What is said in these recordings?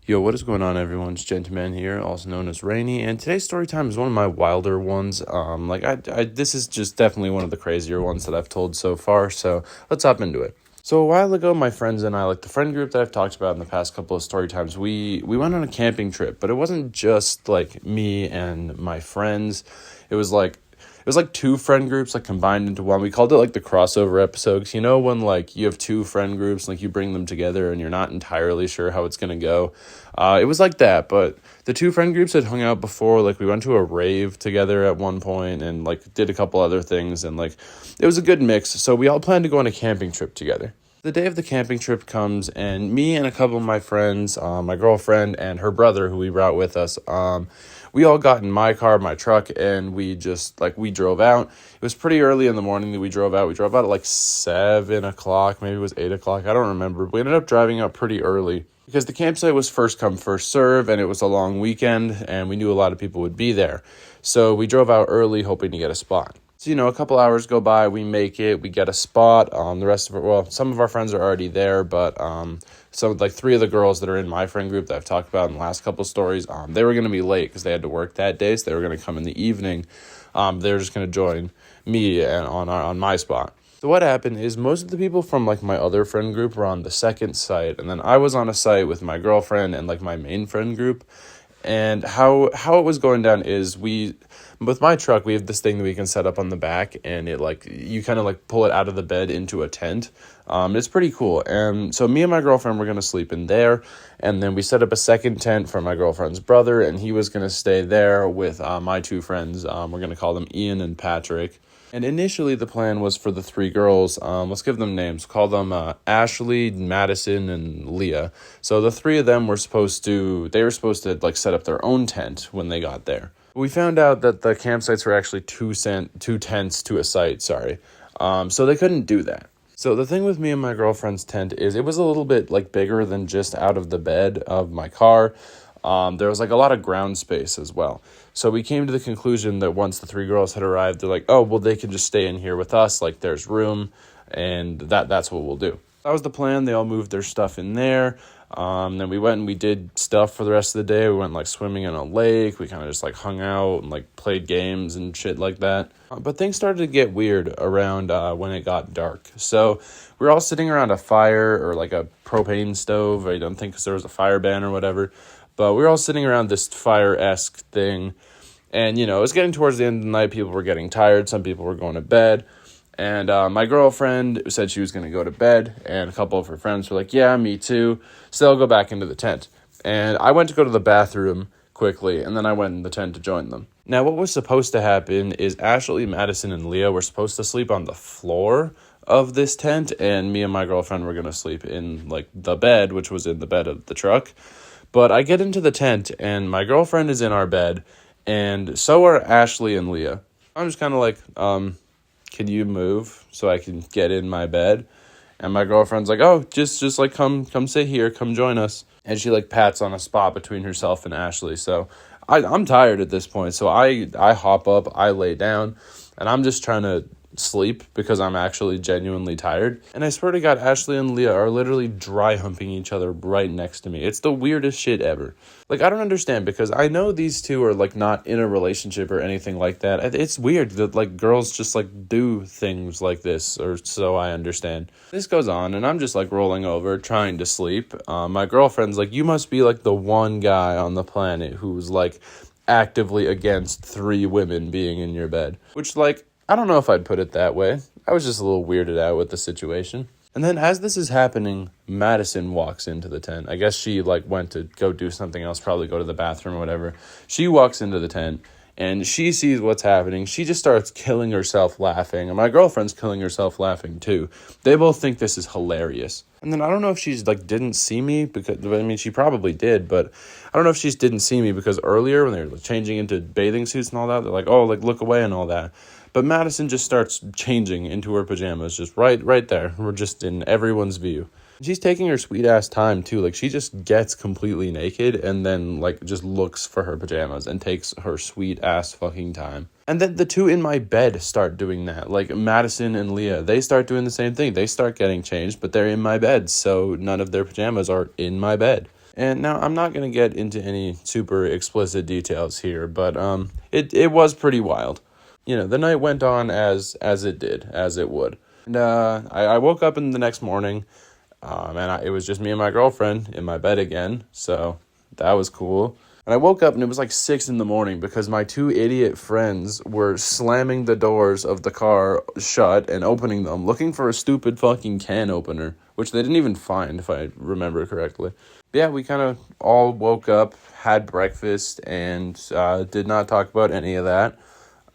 Yo, what is going on, everyone? It's GentooMan here, also known as Rainy, and today's story time is one of my wilder ones. This is just definitely one of the crazier ones that I've told so far, so let's hop into it. So a while ago, my friends and I, like the friend group that I've talked about in the past couple of story times, we went on a camping trip, but it wasn't just like me and my friends. It was like two friend groups like combined into one. We called it like the crossover episodes. You know, when like you have two friend groups, like you bring them together and you're not entirely sure how it's going to go. It was like that, but the two friend groups had hung out before. Like we went to a rave together at one point and like did a couple other things, and like it was a good mix. So we all planned to go on a camping trip together. The day of the camping trip comes, and me and a couple of my friends, my girlfriend and her brother, who we brought with us, we all got in my car, my truck, and we drove out. It was pretty early in the morning that we drove out. We drove out at like 7 o'clock, maybe it was 8 o'clock. I don't remember. We ended up driving out pretty early because the campsite was first come, first serve, and it was a long weekend, and we knew a lot of people would be there. So we drove out early hoping to get a spot. So, a couple hours go by, we make it, we get a spot. Some of our friends are already there, but like 3 of the girls that are in my friend group that I've talked about in the last couple of stories, they were going to be late because they had to work that day, so they were going to come in the evening. They were just going to join me on my spot. So what happened is most of the people from like my other friend group were on the second site, and then I was on a site with my girlfriend and like my main friend group. And how it was going down is with my truck, we have this thing that we can set up on the back, and it like you kind of like pull it out of the bed into a tent. It's pretty cool. And so me and my girlfriend were going to sleep in there, and then we set up a second tent for my girlfriend's brother, and he was going to stay there with my 2 friends. We're going to call them Ian and Patrick. And initially the plan was for the 3 girls, let's give them names, call them Ashley, Madison, and Leah. So the 3 of them were supposed to like set up their own tent when they got there. We found out that the campsites were actually 2 tents to a site, so they couldn't do that. So the thing with me and my girlfriend's tent is it was a little bit like bigger than just out of the bed of my car. There was like a lot of ground space as well. So we came to the conclusion that once the 3 girls had arrived, they're like, oh, well, they can just stay in here with us. Like there's room, and that's what we'll do. That was the plan. They all moved their stuff in there. Then we went and we did stuff for the rest of the day. We went like swimming in a lake. We kind of just like hung out and like played games and shit like that. But things started to get weird around when it got dark. So we were all sitting around a fire or like a propane stove. I don't think because there was a fire ban or whatever. But we were all sitting around this fire-esque thing. And, it was getting towards the end of the night. People were getting tired. Some people were going to bed. And my girlfriend said she was going to go to bed. And a couple of her friends were like, yeah, me too. So they'll go back into the tent. And I went to go to the bathroom quickly. And then I went in the tent to join them. Now, what was supposed to happen is Ashley, Madison, and Leah were supposed to sleep on the floor of this tent. And me and my girlfriend were going to sleep in, like, the bed, which was in the bed of the truck. But I get into the tent, and my girlfriend is in our bed, and so are Ashley and Leah. I'm just kind of like, can you move so I can get in my bed? And my girlfriend's like, oh, just like come sit here, come join us. And she like pats on a spot between herself and Ashley. So I'm tired at this point, so I hop up, I lay down, and I'm just trying to sleep because I'm actually genuinely tired. And I swear to God, Ashley and Leah are literally dry humping each other right next to me. It's the weirdest shit ever. Like, I don't understand, because I know these two are like not in a relationship or anything like that. It's weird that like girls just like do things like this, or so I understand. This goes on, and I'm just like rolling over trying to sleep. My girlfriend's like, you must be like the one guy on the planet who's like actively against 3 women being in your bed, which like I don't know if I'd put it that way. I was just a little weirded out with the situation. And then as this is happening, Madison walks into the tent. I guess she like went to go do something else, probably go to the bathroom or whatever. She walks into the tent and she sees what's happening. She just starts killing herself laughing. And my girlfriend's killing herself laughing too. They both think this is hilarious. And then I don't know if she's like didn't see me, because I mean she probably did, but I don't know if she didn't see me because earlier when they were changing into bathing suits and all that, they're like, oh, like look away and all that. But Madison just starts changing into her pajamas, just right there. We're just in everyone's view. She's taking her sweet ass time too. Like she just gets completely naked and then like just looks for her pajamas and takes her sweet ass fucking time. And then the 2 in my bed start doing that. Like Madison and Leah, they start doing the same thing. They start getting changed, but they're in my bed, so none of their pajamas are in my bed. And now I'm not going to get into any super explicit details here, but it was pretty wild. The night went on as it did, as it would. And I woke up in the next morning, and it was just me and my girlfriend in my bed again, so that was cool. And I woke up and it was like 6 in the morning because my 2 idiot friends were slamming the doors of the car shut and opening them, looking for a stupid fucking can opener, which they didn't even find, if I remember correctly. But yeah, we kind of all woke up, had breakfast, and did not talk about any of that.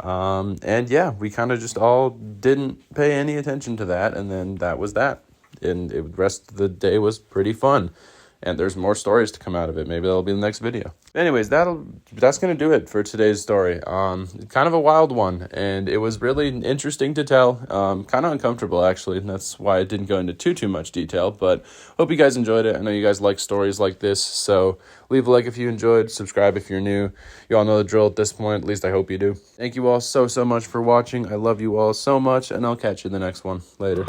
And yeah, we kind of just all didn't pay any attention to that, and then that was that. And the rest of the day was pretty fun. And there's more stories to come out of it. Maybe that'll be the next video. Anyways, that's going to do it for today's story. Kind of a wild one, and it was really interesting to tell. Kind of uncomfortable, actually, and that's why I didn't go into too much detail, but hope you guys enjoyed it. I know you guys like stories like this, so leave a like if you enjoyed, subscribe if you're new. You all know the drill at this point, at least I hope you do. Thank you all so much for watching. I love you all so much, and I'll catch you in the next one. Later.